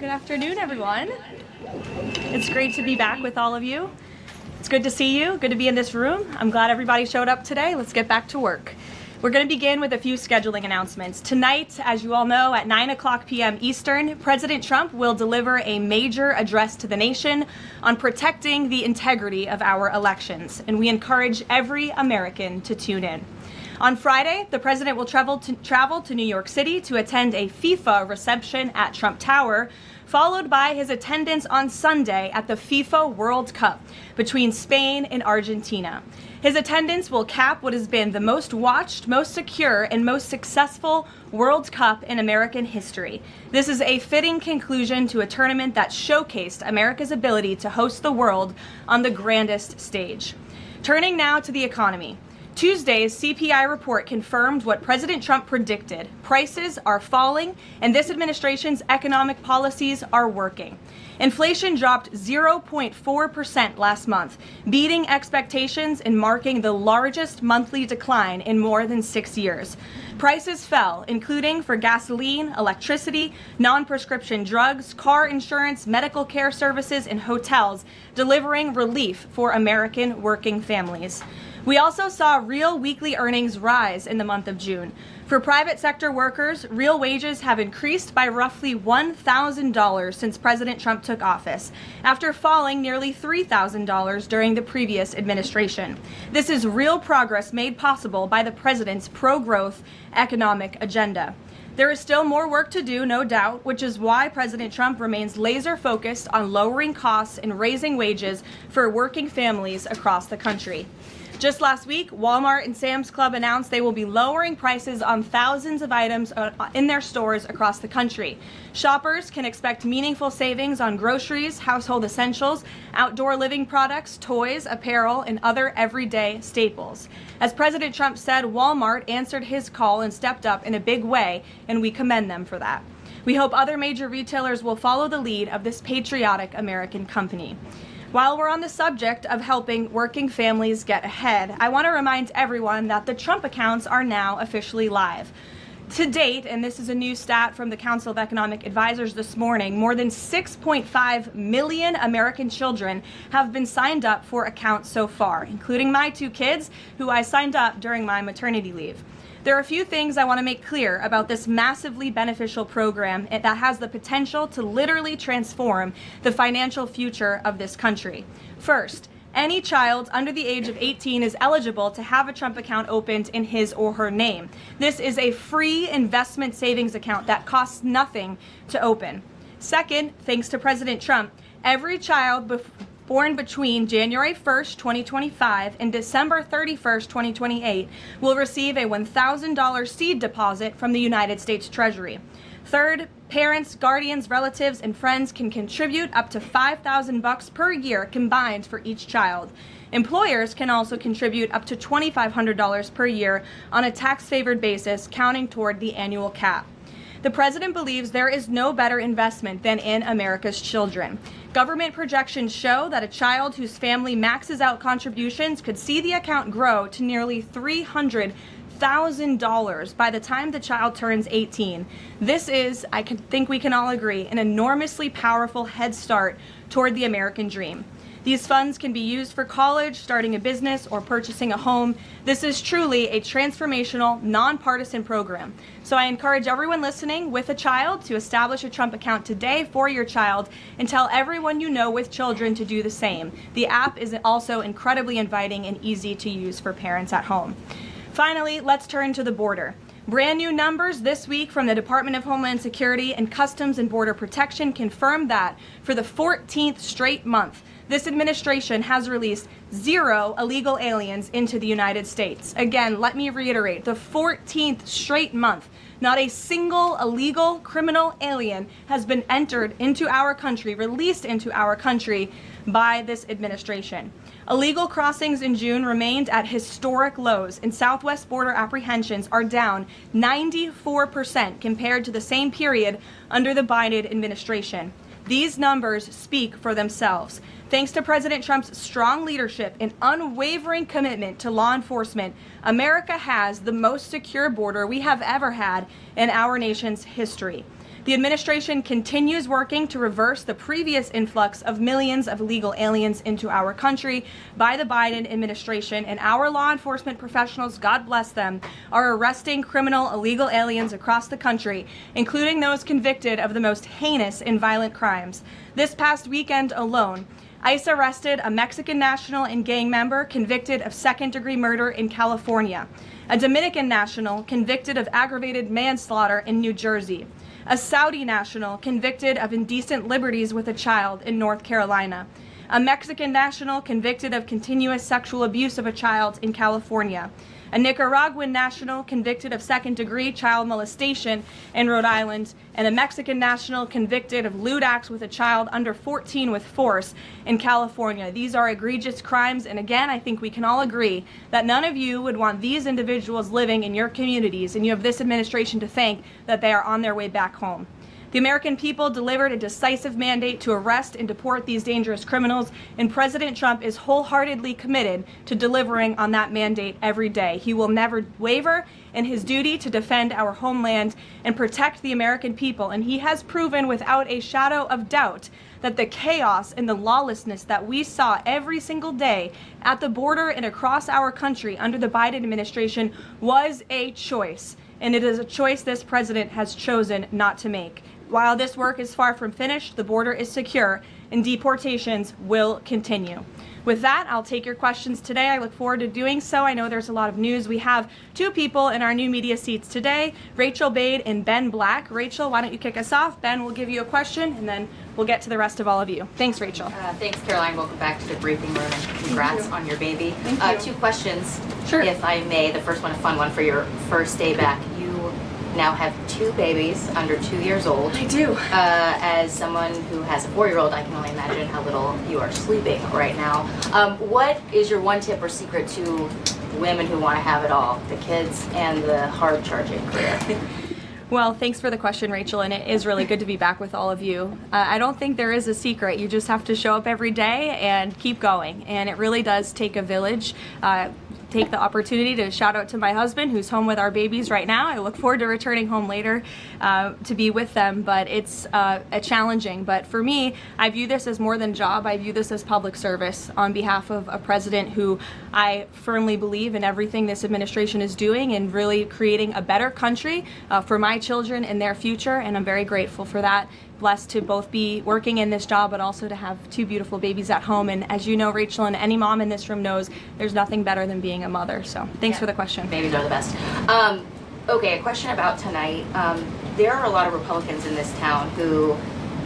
Good afternoon, everyone. It's great to be back with all of you. It's good to see you, good to be in this room. I'm glad everybody showed up today. Let's get back to work. We're going to begin with a few scheduling announcements. Tonight, as you all know, at 9:00 p.m. Eastern, President Trump will deliver a major address to the nation on protecting the integrity of our elections, and we encourage every American to tune in. On Friday, the president will travel to New York City to attend a FIFA reception at Trump Tower, followed by his attendance on Sunday at the FIFA World Cup between Spain and Argentina. His attendance will cap what has been the most watched, most secure, and most successful World Cup in American history. This is a fitting conclusion to a tournament that showcased America's ability to host the world on the grandest stage. Turning now to the economy. Tuesday's CPI report confirmed what President Trump predicted. Prices are falling, and this administration's economic policies are working. Inflation dropped 0.4% last month, beating expectations and marking the largest monthly decline in more than 6 years. Prices fell, including for gasoline, electricity, non-prescription drugs, car insurance, medical care services, and hotels, delivering relief for American working families. We also saw real weekly earnings rise in the month of June. For private sector workers, real wages have increased by roughly $1,000 since President Trump took office, after falling nearly $3,000 during the previous administration. This is real progress made possible by the president's pro-growth economic agenda. There is still more work to do, no doubt, which is why President Trump remains laser-focused on lowering costs and raising wages for working families across the country. Just last week, Walmart and Sam's Club announced they will be lowering prices on thousands of items in their stores across the country. Shoppers can expect meaningful savings on groceries, household essentials, outdoor living products, toys, apparel, and other everyday staples. As President Trump said, Walmart answered his call and stepped up in a big way, and we commend them for that. We hope other major retailers will follow the lead of this patriotic American company. While we're on the subject of helping working families get ahead, I want to remind everyone that the Trump accounts are now officially live. To date, and this is a new stat from the Council of Economic Advisors this morning, more than 6.5 million American children have been signed up for accounts so far, including my 2 kids, who I signed up during my maternity leave. There are a few things I want to make clear about this massively beneficial program that has the potential to literally transform the financial future of this country. First, any child under the age of 18 is eligible to have a Trump account opened in his or her name. This is a free investment savings account that costs nothing to open. Second, thanks to President Trump, every child born between January 1st, 2025 and December 31st, 2028 will receive a $1,000 seed deposit from the United States Treasury. Third, parents, guardians, relatives, and friends can contribute up to $5,000 per year combined for each child. Employers can also contribute up to $2,500 per year on a tax-favored basis, counting toward the annual cap. The president believes there is no better investment than in America's children. Government projections show that a child whose family maxes out contributions could see the account grow to nearly $300,000 by the time the child turns 18. This is, I think we can all agree, an enormously powerful head start toward the American dream. These funds can be used for college, starting a business, or purchasing a home. This is truly a transformational, nonpartisan program. So I encourage everyone listening with a child to establish a Trump account today for your child, and tell everyone you know with children to do the same. The app is also incredibly inviting and easy to use for parents at home. Finally, let's turn to the border. Brand new numbers this week from the Department of Homeland Security and Customs and Border Protection confirm that for the 14th straight month, this administration has released 0 illegal aliens into the United States. Again, let me reiterate, the 14th straight month, not a single illegal criminal alien has been entered into our country, released into our country by this administration. Illegal crossings in June remained at historic lows, and Southwest border apprehensions are down 94% compared to the same period under the Biden administration. These numbers speak for themselves. Thanks to President Trump's strong leadership and unwavering commitment to law enforcement, America has the most secure border we have ever had in our nation's history. The administration continues working to reverse the previous influx of millions of illegal aliens into our country by the Biden administration, and our law enforcement professionals, God bless them, are arresting criminal illegal aliens across the country, including those convicted of the most heinous and violent crimes. This past weekend alone, ICE arrested a Mexican national and gang member convicted of second-degree murder in California, a Dominican national convicted of aggravated manslaughter in New Jersey, a Saudi national convicted of indecent liberties with a child in North Carolina, a Mexican national convicted of continuous sexual abuse of a child in California, a Nicaraguan national convicted of second-degree child molestation in Rhode Island, and a Mexican national convicted of lewd acts with a child under 14 with force in California. These are egregious crimes, and again, I think we can all agree that none of you would want these individuals living in your communities, and you have this administration to thank that they are on their way back home. The American people delivered a decisive mandate to arrest and deport these dangerous criminals, and President Trump is wholeheartedly committed to delivering on that mandate every day. He will never waver in his duty to defend our homeland and protect the American people, and he has proven without a shadow of doubt that the chaos and the lawlessness that we saw every single day at the border and across our country under the Biden administration was a choice, and it is a choice this president has chosen not to make. While this work is far from finished, the border is secure, and deportations will continue. With that, I'll take your questions today. I look forward to doing so. I know there's a lot of news. We have two people in our new media seats today, Rachel Bade and Ben Black. Rachel, why don't you kick us off? Ben will give you a question, and then we'll get to the rest of all of you. Thanks, Rachel. Thanks, Caroline. Welcome back to the briefing room, and congrats on your baby. Thank you. Two questions, Sure. if I may. The first one, a fun one for your first day back. You now have two babies under 2 years old. I do. As someone who has a 4-year-old, I can only imagine how little you are sleeping right now. What is your one tip or secret to women who want to have it all, the kids and the hard-charging career? Well, thanks for the question, Rachel, and it is really good to be back with all of you. I don't think there is a secret. You just have to show up every day and keep going, and it really does take a village. Take the opportunity to shout out to my husband, who's home with our babies right now. I look forward to returning home later to be with them, but it's challenging. But for me, I view this as more than a job. I view this as public service on behalf of a president who I firmly believe in everything this administration is doing and really creating a better country for my children and their future, and I'm very grateful for that. Blessed to both be working in this job, but also to have two beautiful babies at home. And as you know, Rachel, and any mom in this room knows, there's nothing better than being a mother. So thanks for the question. Babies are the best. Okay, a question about tonight. There are a lot of Republicans in this town who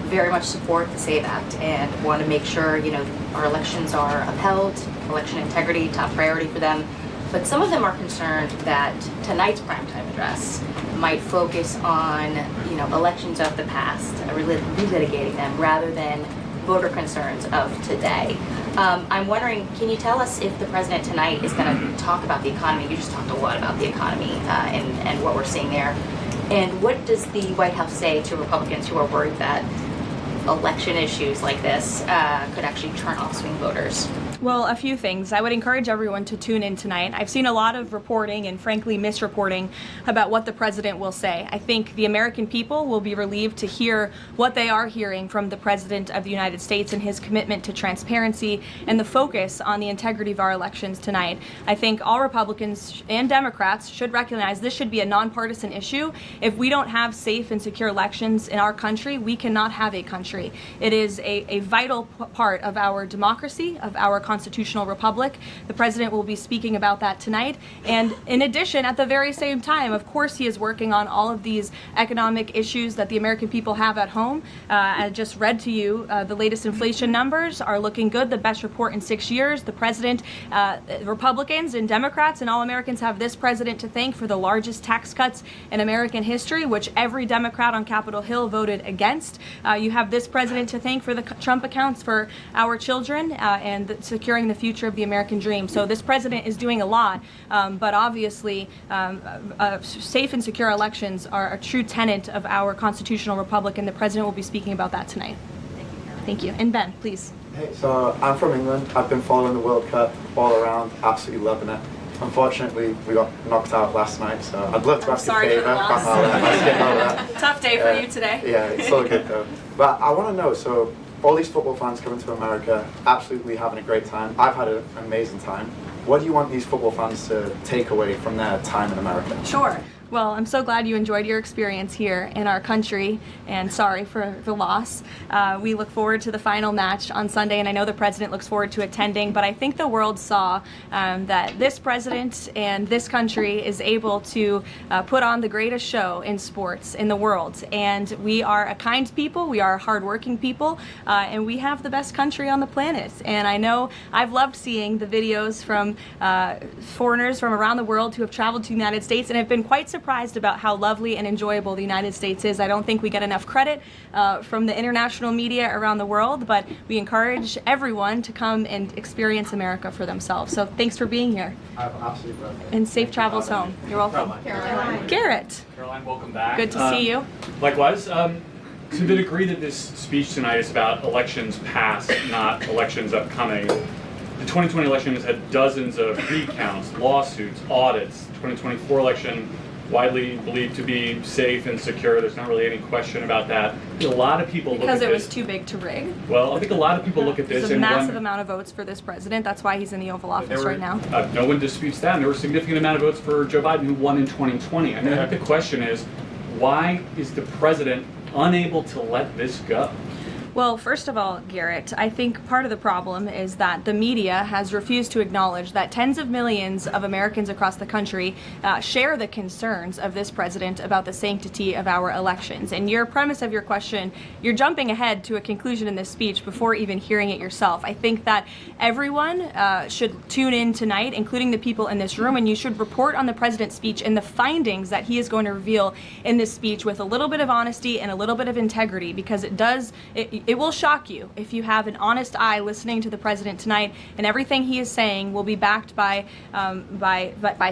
very much support the SAVE Act and want to make sure, you know, our elections are upheld, election integrity, top priority for them. But some of them are concerned that tonight's primetime address might focus on, you know, elections of the past, relitigating them, rather than voter concerns of today. I'm wondering, can you tell us if the president tonight is going to talk about the economy? You just talked a lot about the economy and what we're seeing there. And what does the White House say to Republicans who are worried that election issues like this could actually turn off swing voters? Well, a few things. I would encourage everyone to tune in tonight. I've seen a lot of reporting and frankly misreporting about what the president will say. I think the American people will be relieved to hear what they are hearing from the president of the United States and his commitment to transparency and the focus on the integrity of our elections tonight. I think all Republicans and Democrats should recognize this should be a nonpartisan issue. If we don't have safe and secure elections in our country, we cannot have a country. It is a vital part of our democracy, of our constitutional republic. The president will be speaking about that tonight. And in addition, at the very same time, of course, he is working on all of these economic issues that the American people have at home. I just read to you the latest inflation numbers are looking good, the best report in 6 years. The president, Republicans and Democrats and all Americans have this president to thank for the largest tax cuts in American history, which every Democrat on Capitol Hill voted against. You have this president to thank for the Trump accounts for our children and securing the future of the American dream. So this president is doing a lot, but obviously safe and secure elections are a true tenet of our constitutional republic, and the president will be speaking about that tonight. Thank you. And Ben, please. Hey, so I'm from England. I've been following the World Cup all around, absolutely loving it. Unfortunately, we got knocked out last night, so I'd love to ask a Sorry for favour. the loss. I'll skip over that. Tough day for you today. Yeah, it's all good though. But I want to know, so all these football fans coming to America, absolutely having a great time. I've had an amazing time. What do you want these football fans to take away from their time in America? Sure. Well, I'm so glad you enjoyed your experience here in our country, and sorry for the loss. We look forward to the final match on Sunday, and I know the president looks forward to attending, but I think the world saw that this president and this country is able to put on the greatest show in sports in the world. And we are a kind people, we are hardworking people, and we have the best country on the planet. And I know I've loved seeing the videos from foreigners from around the world who have traveled to the United States and have been quite surprised about how lovely and enjoyable the United States is. I don't think we get enough credit from the international media around the world, but we encourage everyone to come and experience America for themselves. So thanks for being here. Absolutely. And safe travels home. You're welcome. Caroline. Garrett. Caroline, welcome back. Good to see you. Likewise. So to the degree that this speech tonight is about elections past, not elections upcoming, the 2020 election has had dozens of recounts, lawsuits, audits. 2024 election widely believed to be safe and secure. There's not really any question about that. A lot of people look at this. Because it was too big to rig. Well, I think a lot of people look at this There's a and massive wonder, amount of votes for this president. That's why he's in the Oval Office right now. No one disputes that. And there were a significant amount of votes for Joe Biden, who won in 2020. I mean, I think the question is, why is the president unable to let this go? Well, first of all, Garrett, I think part of the problem is that the media has refused to acknowledge that tens of millions of Americans across the country share the concerns of this president about the sanctity of our elections. And your premise of your question, you're jumping ahead to a conclusion in this speech before even hearing it yourself. I think that everyone should tune in tonight, including the people in this room, and you should report on the president's speech and the findings that he is going to reveal in this speech with a little bit of honesty and a little bit of integrity, because it will shock you if you have an honest eye listening to the president tonight, and everything he is saying will be backed by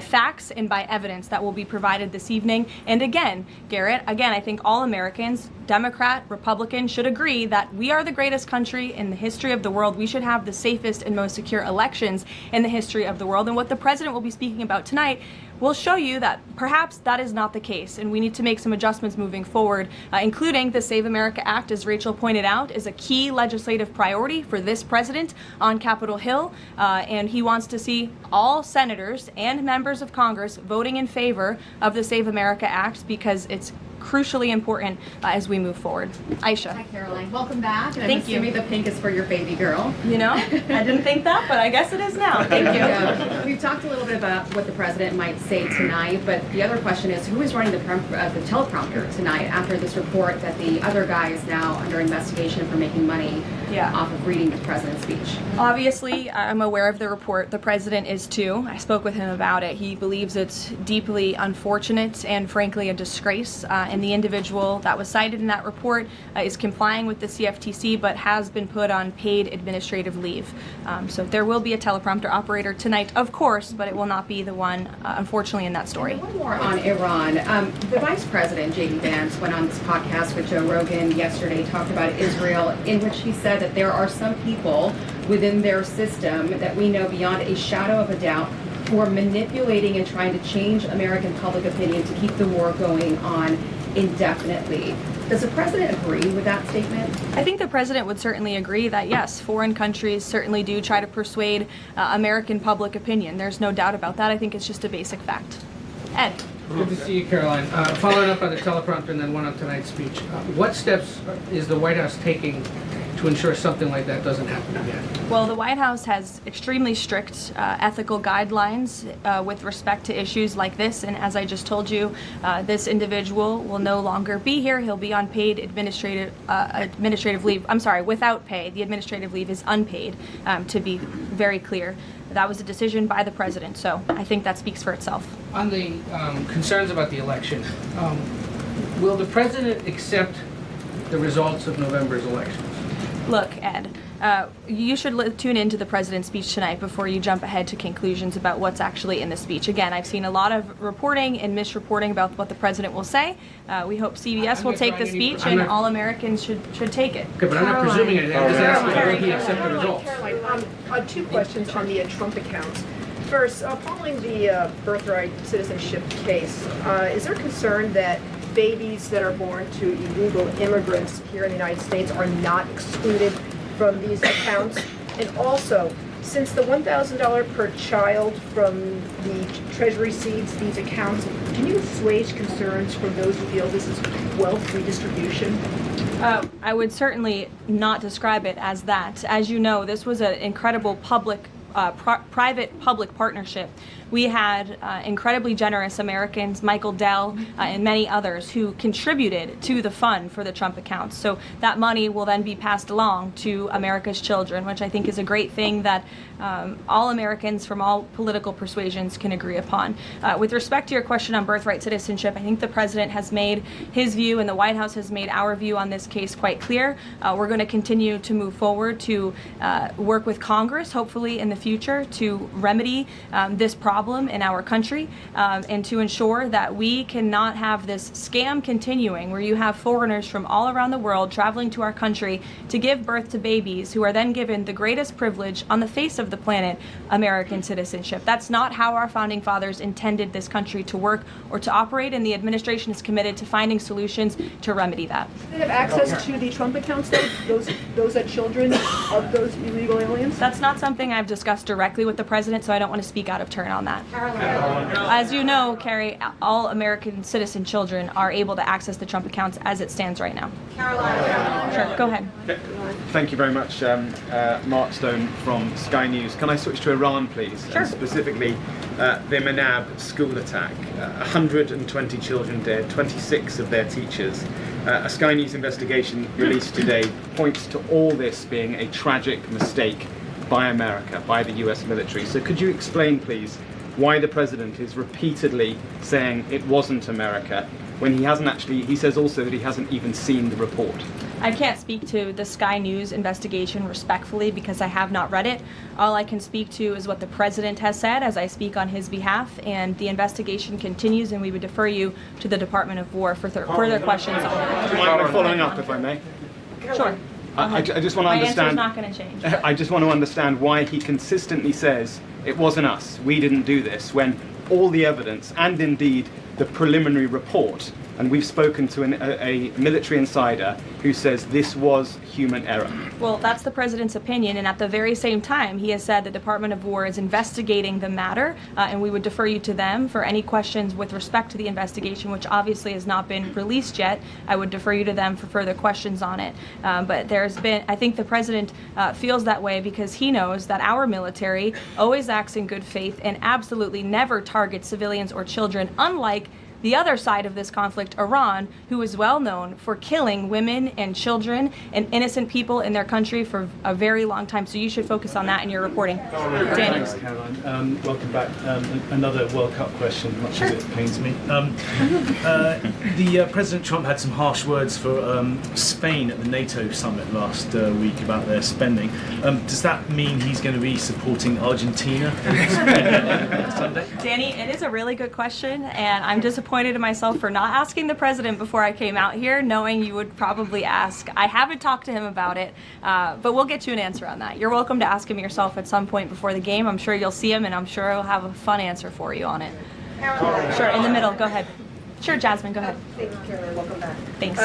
facts and by evidence that will be provided this evening. And again, Garrett, I think all Americans, Democrat, Republican, should agree that we are the greatest country in the history of the world. We should have the safest and most secure elections in the history of the world. And what the president will be speaking about tonight will show you that perhaps that is not the case, and we need to make some adjustments moving forward, including the Save America Act, as Rachel pointed out, is a key legislative priority for this president on Capitol Hill, and he wants to see all senators and members of Congress voting in favor of the Save America Act, because it's crucially important as we move forward. Aisha. Hi, Caroline. Welcome back. And Thank you. I'm assuming the pink is for your baby girl. You know, I didn't think that, but I guess it is now. Thank you. We've talked a little bit about what the president might say tonight, but the other question is, who is running the teleprompter tonight after this report that the other guy is now under investigation for making money off of reading the president's speech? Obviously, I'm aware of the report. The president is too. I spoke with him about it. He believes it's deeply unfortunate and frankly a disgrace. And the individual that was cited in that report is complying with the CFTC, but has been put on paid administrative leave. So there will be a teleprompter operator tonight, of course, but it will not be the one, unfortunately, in that story. One more on Iran. The Vice President, J.D. Vance, went on this podcast with Joe Rogan yesterday, talked about Israel, in which he said that there are some people within their system that we know beyond a shadow of a doubt who are manipulating and trying to change American public opinion to keep the war going on indefinitely. Does the president agree with that statement? I think the president would certainly agree that, yes, foreign countries certainly do try to persuade American public opinion. There's no doubt about that. I think it's just a basic fact. Ed. Good to see you, Caroline. Following up on the teleprompter and then one on tonight's speech, what steps is the White House taking to ensure something like that doesn't happen again? Well, the White House has extremely strict ethical guidelines with respect to issues like this, and as I just told you, this individual will no longer be here. He'll be on paid administrative leave. I'm sorry, without pay. The administrative leave is unpaid, to be very clear. That was a decision by the president, so I think that speaks for itself. On the concerns about the election, will the president accept the results of November's elections? Look, Ed, you should tune into the president's speech tonight before you jump ahead to conclusions about what's actually in the speech. Again, I've seen a lot of reporting and misreporting about what the president will say. We hope CBS will take the speech, and all Americans should take it. Okay, but I'm not presuming anything. I'm just asking whether he accept the results. Caroline, 2 questions on the Trump accounts. First, following the birthright citizenship case, is there concern that babies that are born to illegal immigrants here in the United States are not excluded from these accounts? And also, since the $1,000 per child from the Treasury seeds these accounts, can you assuage concerns from those who feel this is wealth redistribution? I would certainly not describe it as that. As you know, this was an incredible private-public partnership. We had incredibly generous Americans, Michael Dell, and many others who contributed to the fund for the Trump accounts. So that money will then be passed along to America's children, which I think is a great thing that all Americans from all political persuasions can agree upon. With respect to your question on birthright citizenship, I think the president has made his view and the White House has made our view on this case quite clear. We're going to continue to move forward to work with Congress, hopefully in the future, to remedy this problem in our country and to ensure that we cannot have this scam continuing where you have foreigners from all around the world traveling to our country to give birth to babies who are then given the greatest privilege on the face of the planet, American citizenship. That's not how our founding fathers intended this country to work or to operate, and the administration is committed to finding solutions to remedy that. Do they have access to the Trump accounts, though? Those are children of those illegal aliens? That's not something I've discussed directly with the president, so I don't want to speak out of turn on that. As you know, Carrie, all American citizen children are able to access the Trump accounts as it stands right now. Sure, go ahead. Thank you very much, Mark Stone from Sky News. Can I switch to Iran, please? Sure. And specifically, the Manab school attack. 120 children dead, 26 of their teachers. A Sky News investigation released today points to all this being a tragic mistake by America, by the US military. So could you explain, please, why the president is repeatedly saying it wasn't America when he hasn't actually, he says also that he hasn't even seen the report? I can't speak to the Sky News investigation respectfully because I have not read it. All I can speak to is what the president has said as I speak on his behalf, and the investigation continues, and we would defer you to the Department of War for further questions on it. Do you mind following up, if I may? Sure. I just want to My understand. answer is not going to change. I just want to understand why he consistently says it wasn't us, we didn't do this, when all the evidence and indeed the preliminary report, and we've spoken to a military insider who says this was human error. Well, that's the president's opinion, and at the very same time, he has said the Department of War is investigating the matter, and we would defer you to them for any questions with respect to the investigation, which obviously has not been released yet. I would defer you to them for further questions on it. But there's been, I think the president feels that way because he knows that our military always acts in good faith and absolutely never targets civilians or children, unlike the other side of this conflict, Iran, who is well known for killing women and children and innocent people in their country for a very long time. So you should focus on that in your reporting. Danny. Thanks, Caroline. Welcome back. Another World Cup question, much as it pains me. President Trump had some harsh words for Spain at the NATO summit last week about their spending. Does that mean he's going to be supporting Argentina Sunday? Danny, it is a really good question, and I'm disappointed in myself for not asking the president before I came out here, knowing you would probably ask. I haven't talked to him about it, but we'll get you an answer on that. You're welcome to ask him yourself at some point before the game. I'm sure you'll see him, and I'm sure he'll have a fun answer for you on it. Sure, in the middle, go ahead. Sure, Jasmine, go ahead. Thank you, Caroline. Welcome back. Thanks.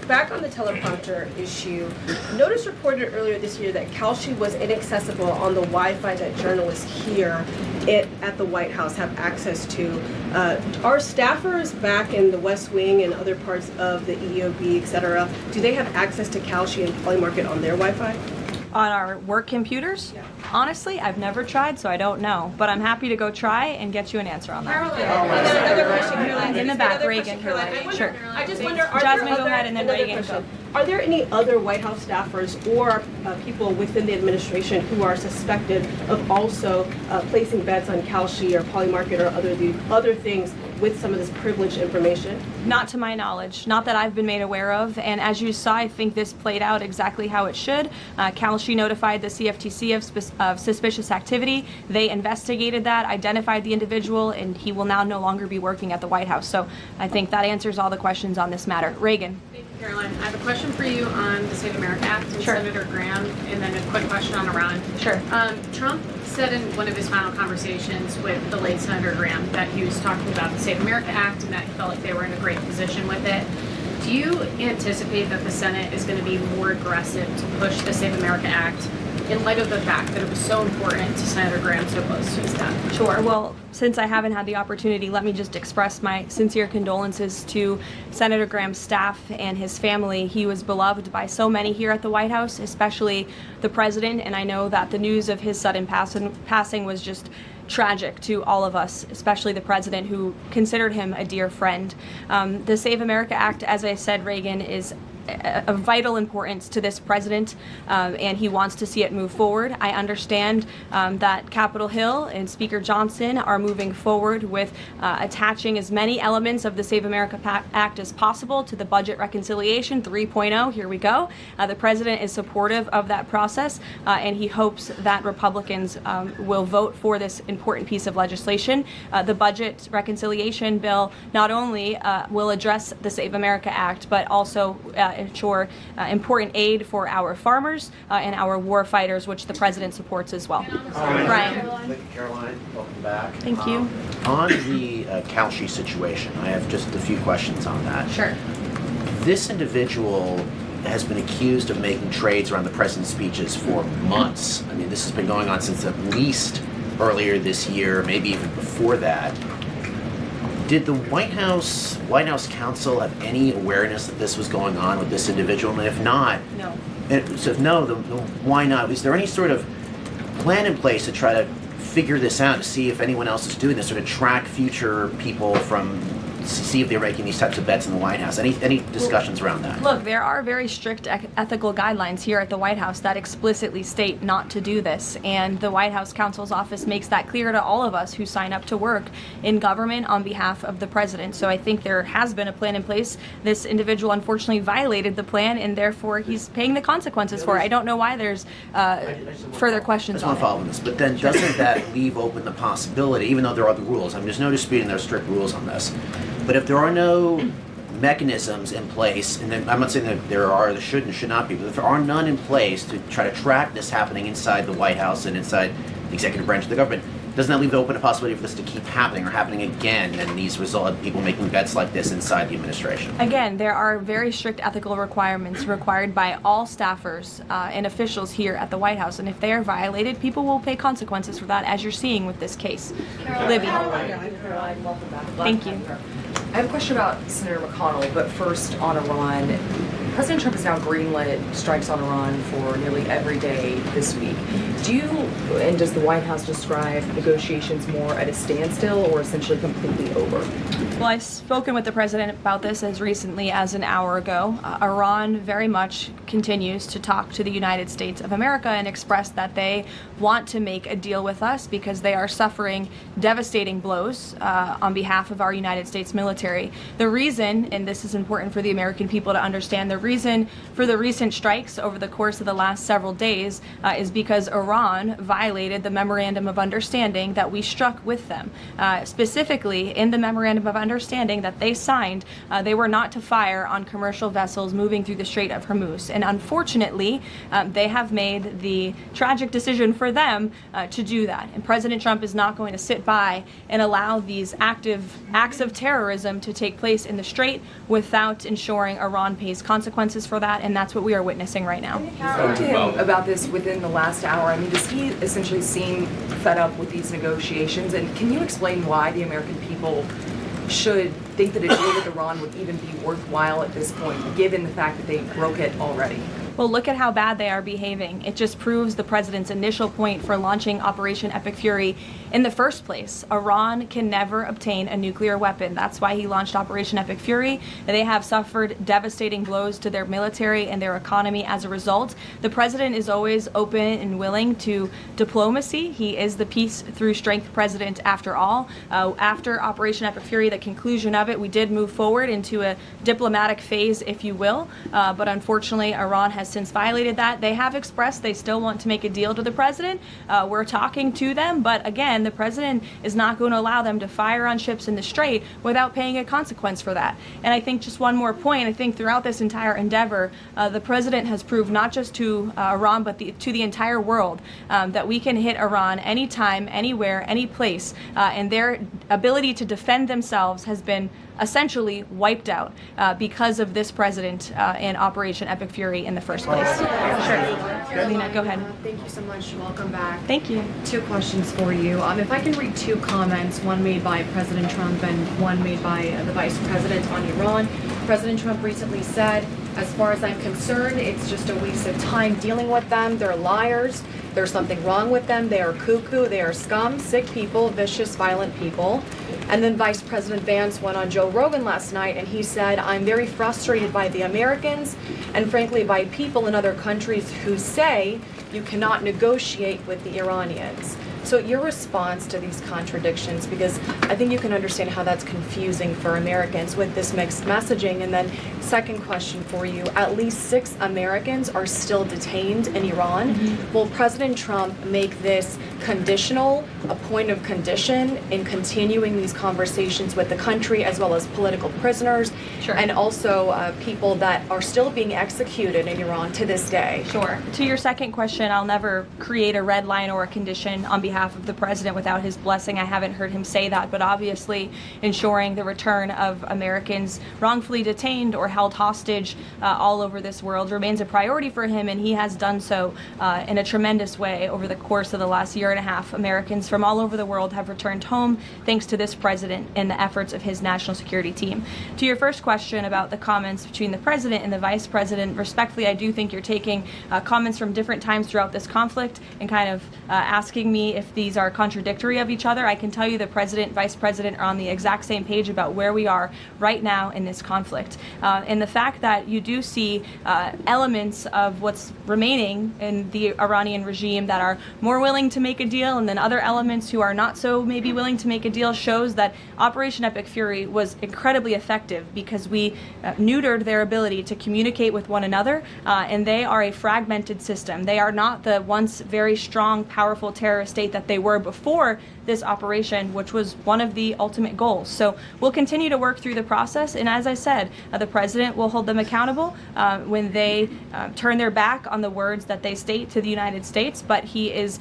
Back on the teleprompter issue, Notice reported earlier this year that Kalshi was inaccessible on the Wi-Fi that journalists here at the White House have access to. Are staffers back in the West Wing and other parts of the EOB, et cetera, do they have access to Kalshi and Polymarket on their Wi-Fi? On our work computers? Yeah. Honestly, I've never tried, so I don't know. But I'm happy to go try and get you an answer on that. Another question, Caroline. In the back, Reagan. Sure. I just wonder, Jasmine, go ahead, and then Reagan. Are there any other White House staffers or people within the administration who are suspected of also placing bets on Kalshi or Polymarket or other things with some of this privileged information? Not to my knowledge, not that I've been made aware of. And as you saw, I think this played out exactly how it should. Kalshi notified the CFTC of suspicious activity. They investigated that, identified the individual, and he will now no longer be working at the White House. So I think that answers all the questions on this matter. Reagan. Caroline, I have a question for you on the Save America Act and Sure. Senator Graham, and then a quick question on Iran. Sure. Trump said in one of his final conversations with the late Senator Graham that he was talking about the Save America Act and that he felt like they were in a great position with it. Do you anticipate that the Senate is going to be more aggressive to push the Save America Act in light of the fact that it was so important to Senator Graham so close to his death? Sure. Well, since I haven't had the opportunity, let me just express my sincere condolences to Senator Graham's staff and his family. He was beloved by so many here at the White House, especially the president, and I know that the news of his sudden passing was just tragic to all of us, especially the president, who considered him a dear friend. The Save America Act, as I said, Reagan, is of vital importance to this president, and he wants to see it move forward. I understand that Capitol Hill and Speaker Johnson are moving forward with attaching as many elements of the Save America Act as possible to the Budget Reconciliation 3.0. Here we go. The president is supportive of that process, and he hopes that Republicans will vote for this important piece of legislation. The Budget Reconciliation bill not only will address the Save America Act, but also ensure important aid for our farmers and our war fighters, which the president supports as well. Brian. Thank you, Caroline. Welcome back. Thank you. On the Kalshi situation, I have just a few questions on that. Sure. This individual has been accused of making trades around the president's speeches for months. I mean, this has been going on since at least earlier this year, maybe even before that. Did the White House counsel have any awareness that this was going on with this individual? And if not, No. so if no, then why not? Is there any sort of plan in place to try to figure this out, to see if anyone else is doing this, or to track future people from, see if they're making these types of bets in the White House? Any discussions around that? Look, there are very strict ethical guidelines here at the White House that explicitly state not to do this, and the White House counsel's office makes that clear to all of us who sign up to work in government on behalf of the president. So I think there has been a plan in place. This individual unfortunately violated the plan, and therefore he's paying the consequences for it. I don't know why there's further questions I on just want to follow on this, but then doesn't that leave open the possibility, even though there are the rules, I mean, there's no disputing there are strict rules on this, but if there are no mechanisms in place, and then I'm not saying that there are, there should and should not be, but if there are none in place to try to track this happening inside the White House and inside the executive branch of the government, doesn't that leave open a possibility for this to keep happening or happening again, and these result people making bets like this inside the administration? Again, there are very strict ethical requirements required by all staffers and officials here at the White House, and if they are violated, people will pay consequences for that, as you're seeing with this case. Libby. Caroline, welcome back. Thank you. I have a question about Senator McConnell, but first on Iran. President Trump has now greenlit strikes on Iran for nearly every day this week. Does the White House describe negotiations more at a standstill or essentially completely over? Well, I've spoken with the president about this as recently as an hour ago. Iran very much continues to talk to the United States of America and express that they want to make a deal with us because they are suffering devastating blows on behalf of our United States military. The reason, and this is important for the American people to understand, the reason for the recent strikes over the course of the last several days is because Iran violated the Memorandum of Understanding that we struck with them. Specifically, in the Memorandum of Understanding that they signed, they were not to fire on commercial vessels moving through the Strait of Hormuz. And unfortunately, they have made the tragic decision for them to do that. And President Trump is not going to sit by and allow these active acts of terrorism to take place in the Strait without ensuring Iran pays consequences for that, and that's what we are witnessing right now. Spoke to him about this within the last hour. I mean, does he essentially seem fed up with these negotiations? And can you explain why the American people should think that a deal with Iran would even be worthwhile at this point, given the fact that they broke it already? Well, look at how bad they are behaving. It just proves the president's initial point for launching Operation Epic Fury in the first place. Iran can never obtain a nuclear weapon. That's why he launched Operation Epic Fury. They have suffered devastating blows to their military and their economy as a result. The president is always open and willing to diplomacy. He is the peace through strength president after all. After Operation Epic Fury, the conclusion of it, we did move forward into a diplomatic phase, if you will. But unfortunately, Iran has has since violated that. They have expressed they still want to make a deal to the president. We're talking to them, but again, the president is not going to allow them to fire on ships in the Strait without paying a consequence for that. And I think just one more point, I think throughout this entire endeavor, the president has proved not just to Iran, but to the entire world that we can hit Iran anytime, anywhere, any place, and their ability to defend themselves has been essentially wiped out because of this president and Operation Epic Fury in the first place. Sure. Lena, go ahead. Thank you so much. Welcome back. Thank you. 2 questions for you. If I can read 2 comments, one made by President Trump and one made by the Vice President on Iran. President Trump recently said, as far as I'm concerned, it's just a waste of time dealing with them. They're liars. There's something wrong with them. They are cuckoo. They are scum, sick people, vicious, violent people. And then Vice President Vance went on Joe Rogan last night and he said, I'm very frustrated by the Americans and frankly by people in other countries who say you cannot negotiate with the Iranians. So your response to these contradictions, because I think you can understand how that's confusing for Americans with this mixed messaging. And then second question for you, at least 6 Americans are still detained in Iran. Will President Trump make this conditional, a point of condition in continuing these conversations with the country as well as political prisoners and also people that are still being executed in Iran to this day? Sure. To your second question, I'll never create a red line or a condition on behalf of the president without his blessing. I haven't heard him say that, but obviously ensuring the return of Americans wrongfully detained or held hostage all over this world remains a priority for him, and he has done so in a tremendous way over the course of the last year and a half. Americans from all over the world have returned home thanks to this president and the efforts of his national security team. To your first question about the comments between the president and the vice president, respectfully, I do think you're taking comments from different times throughout this conflict and kind of asking me if these are contradictory of each other. I can tell you the president, vice president are on the exact same page about where we are right now in this conflict. And the fact that you do see elements of what's remaining in the Iranian regime that are more willing to make a deal, and then other elements who are not so maybe willing to make a deal, shows that Operation Epic Fury was incredibly effective because we neutered their ability to communicate with one another, and they are a fragmented system. They are not the once very strong, powerful terrorist state that they were before this operation, which was one of the ultimate goals. So we'll continue to work through the process, and as I said, the president will hold them accountable when they turn their back on the words that they state to the United States, but he is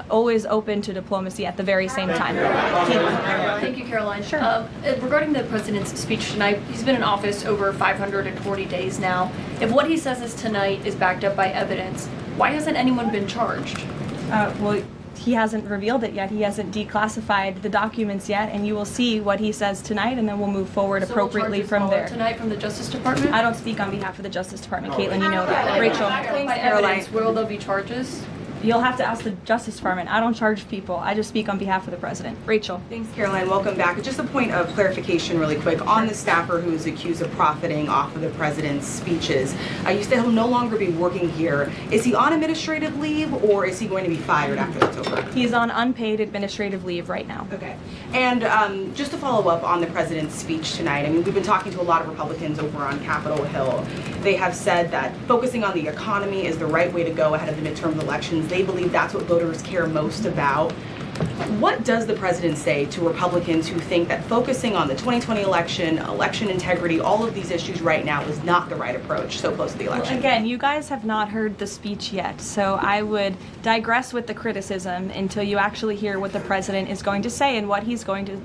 always open to diplomacy at the very same time. Thank you, Caroline. Sure. Regarding the president's speech tonight, he's been in office over 540 days now. If what he says is tonight is backed up by evidence, why hasn't anyone been charged? Well, he hasn't revealed it yet. He hasn't declassified the documents yet, and you will see what he says tonight, and then we'll move forward appropriately from there. Tonight from the Justice Department? I don't speak on behalf of the Justice Department, Caitlin, you know that. Rachel. By evidence, will there be charges? You'll have to ask the Justice Department. I don't charge people. I just speak on behalf of the president. Rachel. Thanks, Caroline. Welcome back. Just a point of clarification really quick. On the staffer who is accused of profiting off of the president's speeches, you said he'll no longer be working here. Is he on administrative leave or is he going to be fired after it's over? He's on unpaid administrative leave right now. Okay. And just to follow up on the president's speech tonight, I mean, we've been talking to a lot of Republicans over on Capitol Hill. They have said that focusing on the economy is the right way to go ahead of the midterm elections. They believe that's what voters care most about. What does the president say to Republicans who think that focusing on the 2020 election, election integrity, all of these issues right now is not the right approach so close to the election? Well, again, you guys have not heard the speech yet, so I would digress with the criticism until you actually hear what the president is going to say and what he's going to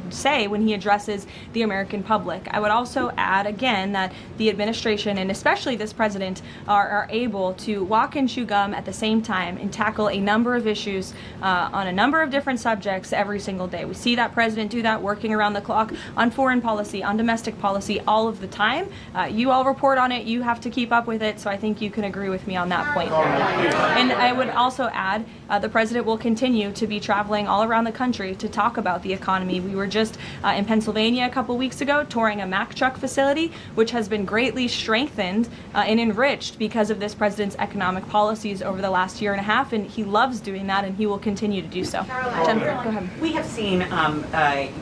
say when he addresses the American public. I would also add again that the administration and especially this president are able to walk and chew gum at the same time and tackle a number of issues on a number of different subjects every single day. We see that president do that working around the clock on foreign policy, on domestic policy, all of the time. You all report on it, you have to keep up with it, so I think you can agree with me on that point. And I would also add the president will continue to be traveling all around the country to talk about the economy. We were just just in Pennsylvania a couple weeks ago, touring a Mack truck facility, which has been greatly strengthened and enriched because of this president's economic policies over the last year and a half, and he loves doing that, and he will continue to do so. Jennifer, go ahead. We have seen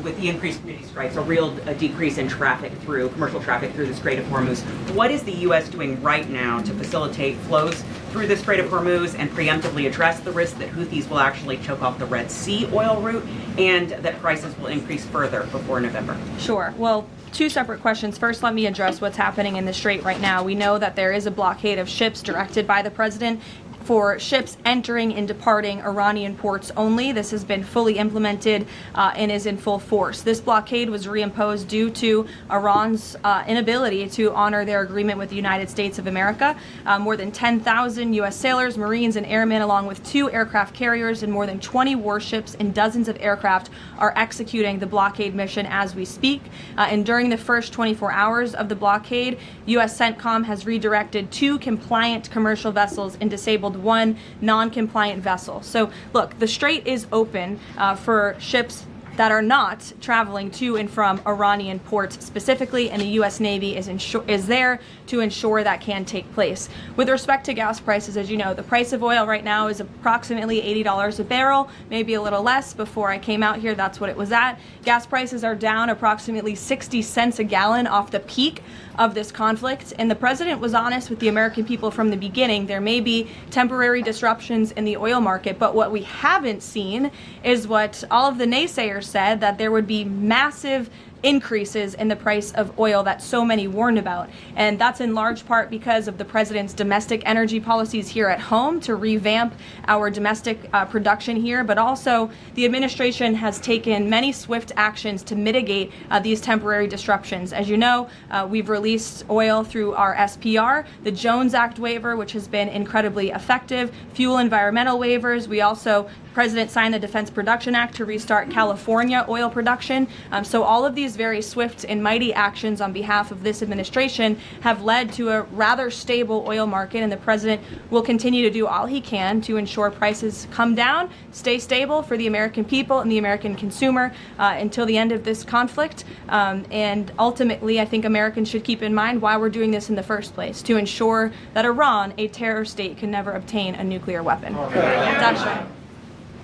with the increased community strikes a real decrease in traffic through commercial traffic through the Strait of Hormuz. What is the U.S. doing right now to facilitate flows through the Strait of Hormuz and preemptively address the risk that Houthis will actually choke off the Red Sea oil route and that prices will increase further before November? Sure. Well, two separate questions. First, let me address what's happening in the Strait right now. We know that there is a blockade of ships directed by the president for ships entering and departing Iranian ports only. This has been fully implemented and is in full force. This blockade was reimposed due to Iran's inability to honor their agreement with the United States of America. More than 10,000 U.S. sailors, Marines, and airmen, along with 2 aircraft carriers and more than 20 warships and dozens of aircraft, are executing the blockade mission as we speak. And during the first 24 hours of the blockade, U.S. CENTCOM has redirected 2 compliant commercial vessels and disabled 1 non-compliant vessel. So look, the Strait is open for ships that are not traveling to and from Iranian ports specifically, and the U.S. Navy is there to ensure that can take place. With respect to gas prices, as you know, the price of oil right now is approximately $80 a barrel, maybe a little less. Before I came out here, that's what it was at. Gas prices are down approximately 60 cents a gallon off the peak of this conflict, and the president was honest with the American people from the beginning. There may be temporary disruptions in the oil market, but what we haven't seen is what all of the naysayers said, that there would be massive increases in the price of oil that so many warned about. And that's in large part because of the president's domestic energy policies here at home to revamp our domestic production here, but also the administration has taken many swift actions to mitigate these temporary disruptions. As you know, we've released oil through our SPR, the Jones Act waiver, which has been incredibly effective, fuel environmental waivers. We also, President signed the Defense Production Act to restart California oil production. So all of these very swift and mighty actions on behalf of this administration have led to a rather stable oil market, and the president will continue to do all he can to ensure prices come down, stay stable for the American people and the American consumer until the end of this conflict. And ultimately, I think Americans should keep in mind why we're doing this in the first place, to ensure that Iran, a terror state, can never obtain a nuclear weapon.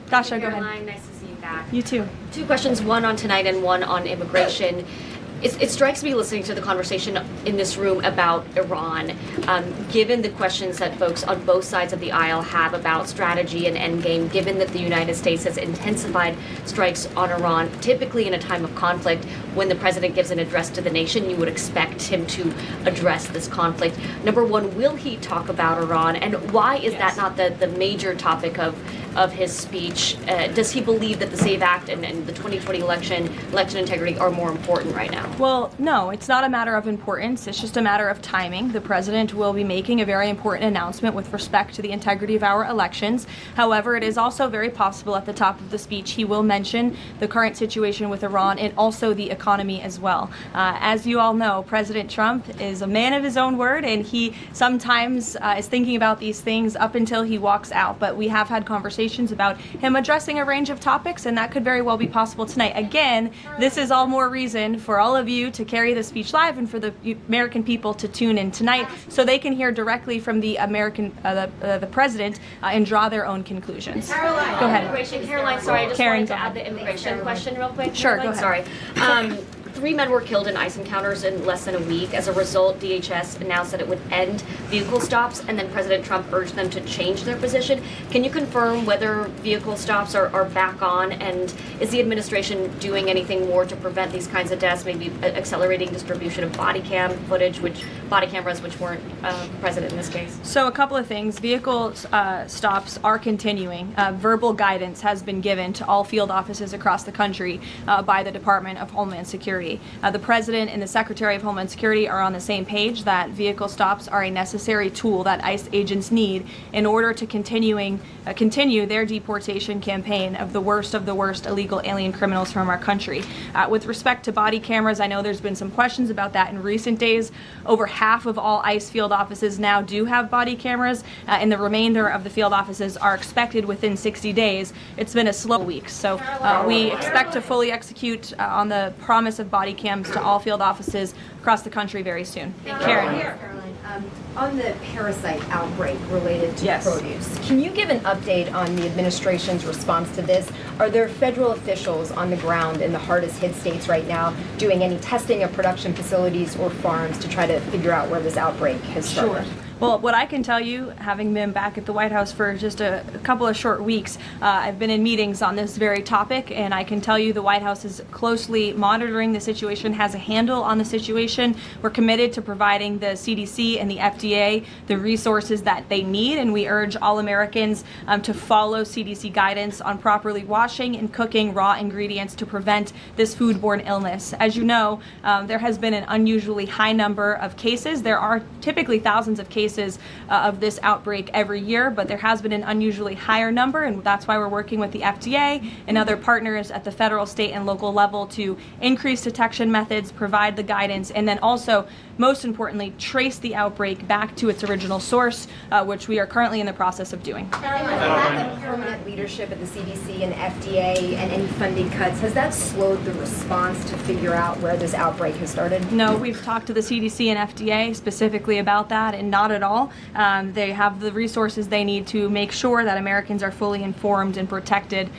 Dasha, go ahead. Nice to see you back. You too. 2 questions, one on tonight and one on immigration. It strikes me listening to the conversation in this room about Iran, given the questions that folks on both sides of the aisle have about strategy and endgame, given that the United States has intensified strikes on Iran, typically in a time of conflict, when the president gives an address to the nation, you would expect him to address this conflict. Number one, will he talk about Iran, and why is that not the major topic of his speech? Does he believe that the SAVE Act and the 2020 election integrity are more important right now? Well, no, it's not a matter of importance. It's just a matter of timing. The president will be making a very important announcement with respect to the integrity of our elections. However, it is also very possible at the top of the speech he will mention the current situation with Iran and also the economy as well. As you all know, President Trump is a man of his own word, and he sometimes is thinking about these things up until he walks out. But we have had conversations about him addressing a range of topics, and that could very well be possible tonight. Again, this is all more reason for all of you to carry the speech live and for the American people to tune in tonight so they can hear directly from the the president and draw their own conclusions. Caroline, go ahead. Immigration. Caroline, sorry, I just wanted to add the immigration question real quick. Sure, Caroline, go ahead. Sorry. 3 men were killed in ICE encounters in less than a week. As a result, DHS announced that it would end vehicle stops, and then President Trump urged them to change their position. Can you confirm whether vehicle stops are back on, and is the administration doing anything more to prevent these kinds of deaths, maybe accelerating distribution of body cameras, which weren't present in this case? So a couple of things. Vehicle stops are continuing. Verbal guidance has been given to all field offices across the country by the Department of Homeland Security. agree. The President and the Secretary of Homeland Security are on the same page that vehicle stops are a necessary tool that ICE agents need in order to continue their deportation campaign of the worst illegal alien criminals from our country. With respect to body cameras, I know there's been some questions about that in recent days. Over half of all ICE field offices now do have body cameras, and the remainder of the field offices are expected within 60 days. It's been a slow week, so we expect to fully execute on the promise of body cams to all field offices across the country very soon. Karen. On the parasite outbreak related to produce, can you give an update on the administration's response to this? Are there federal officials on the ground in the hardest hit states right now doing any testing of production facilities or farms to try to figure out where this outbreak has started? Sure. Well, what I can tell you, having been back at the White House for just a couple of short weeks, I've been in meetings on this very topic, and I can tell you the White House is closely monitoring the situation, has a handle on the situation. We're committed to providing the CDC and the FDA the resources that they need, and we urge all Americans to follow CDC guidance on properly washing and cooking raw ingredients to prevent this foodborne illness. As you know, there has been an unusually high number of cases. There are typically thousands of cases of this outbreak every year, but there has been an unusually higher number, and that's why we're working with the FDA and other partners at the federal, state, and local level to increase detection methods, provide the guidance, and then also, most importantly, trace the outbreak back to its original source, which we are currently in the process of doing. The permanent leadership at the CDC and FDA and any funding cuts, has that slowed the response to figure out where this outbreak has started? No, we've talked to the CDC and FDA specifically about that, and not at all. They have the resources they need to make sure that Americans are fully informed and protected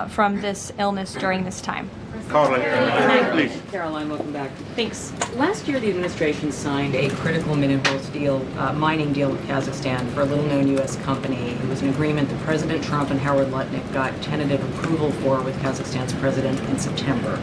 from this illness during this time. Caroline, please. Caroline, welcome back. Thanks. Last year, the administration signed a critical minerals deal, mining deal with Kazakhstan for a little-known U.S. company. It was an agreement that President Trump and Howard Lutnick got tentative approval for with Kazakhstan's president in September.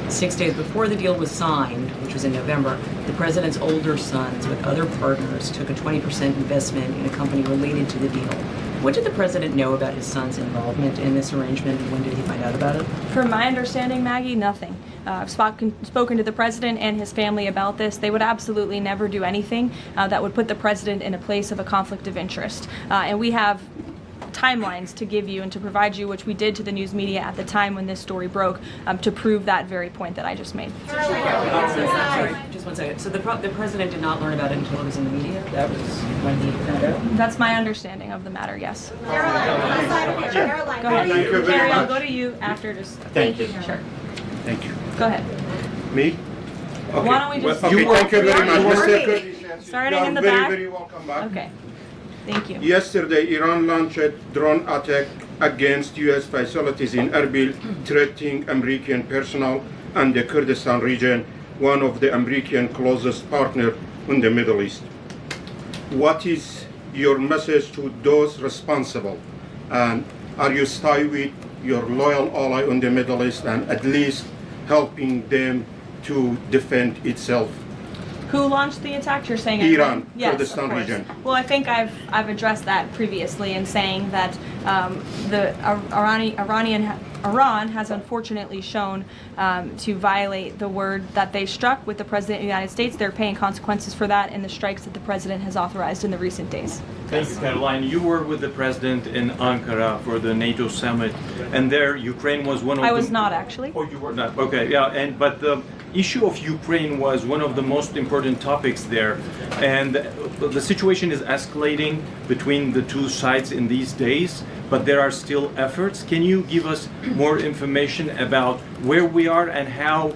6 days before the deal was signed, which was in November, the president's older sons with other partners took a 20% investment in a company related to the deal. What did the president know about his son's involvement in this arrangement, and when did he find out about it? From my understanding, Maggie, nothing. I've spoken to the president and his family about this. They would absolutely never do anything that would put the president in a place of a conflict of interest. And we have timelines to give you and to provide you, which we did to the news media at the time when this story broke, to prove that very point that I just made. Sorry, just 1 second. So the president did not learn about it until it was in the media? That was when he found out? That's my understanding of the matter, yes. Caroline, Go ahead. Thank you very Carrie, much. I'll go to you after. Just Thank you. Sure. Thank you. Go ahead. Me? Okay. Why don't we just... Okay, thank you very much. Mr. Kurdi, Starting in the very, back. very welcome back. Okay. Thank you. Yesterday, Iran launched a drone attack against U.S. facilities in Erbil, threatening American personnel and the Kurdistan region, one of the American closest partners in the Middle East. What is your message to those responsible? And are you staying with your loyal ally in the Middle East and at least helping them to defend itself? Who launched the attack? You're saying Iran, yes, Kurdistan of course. region. Well, I think I've addressed that previously in saying that Iran has unfortunately shown to violate the word that they struck with the President of the United States. They're paying consequences for that in the strikes that the President has authorized in the recent days. Thank you, Caroline. You were with the President in Ankara for the NATO summit, and there Ukraine was one of I was not, actually. Oh, you were not? Okay, yeah, but the issue of Ukraine was one of the most important topics there, and the situation is escalating between the two sides in these days, but there are still efforts. Can you give us more information about where we are and how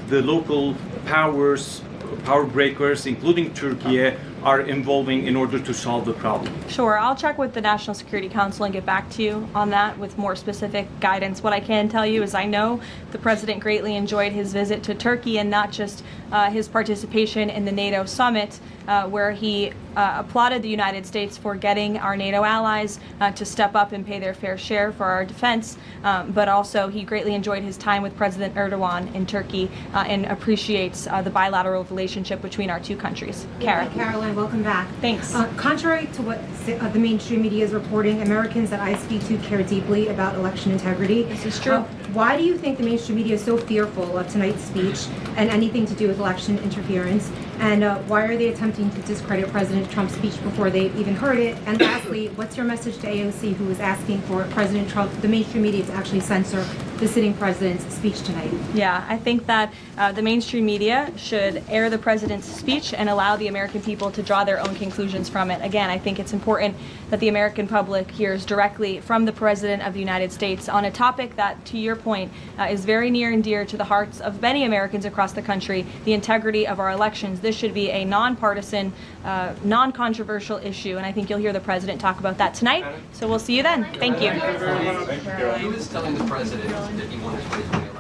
the local power breakers, including Turkey, are involving in order to solve the problem? Sure, I'll check with the National Security Council and get back to you on that with more specific guidance. What I can tell you is I know the President greatly enjoyed his visit to Turkey, and not just his participation in the NATO summit, where he applauded the United States for getting our NATO allies to step up and pay their fair share for our defense, but also he greatly enjoyed his time with President Erdogan in Turkey and appreciates the bilateral relationship between our two countries. Caroline, welcome back. Thanks. Contrary to what the mainstream media is reporting, Americans that I speak to care deeply about election integrity. This is true. Why do you think the mainstream media is so fearful of tonight's speech and anything to do with election interference? And why are they attempting to discredit President Trump's speech before they've even heard it? And lastly, what's your message to AOC, who is asking for President Trump, the mainstream media, to actually censor the sitting president's speech tonight? Yeah, I think that the mainstream media should air the president's speech and allow the American people to draw their own conclusions from it. Again, I think it's important that the American public hears directly from the President of the United States on a topic that, to your point, is very near and dear to the hearts of many Americans across the country, the integrity of our elections. This should be a nonpartisan, non-controversial issue, and I think you'll hear the President talk about that tonight. So we'll see you then. Thank you. He was telling the President that he wanted 2020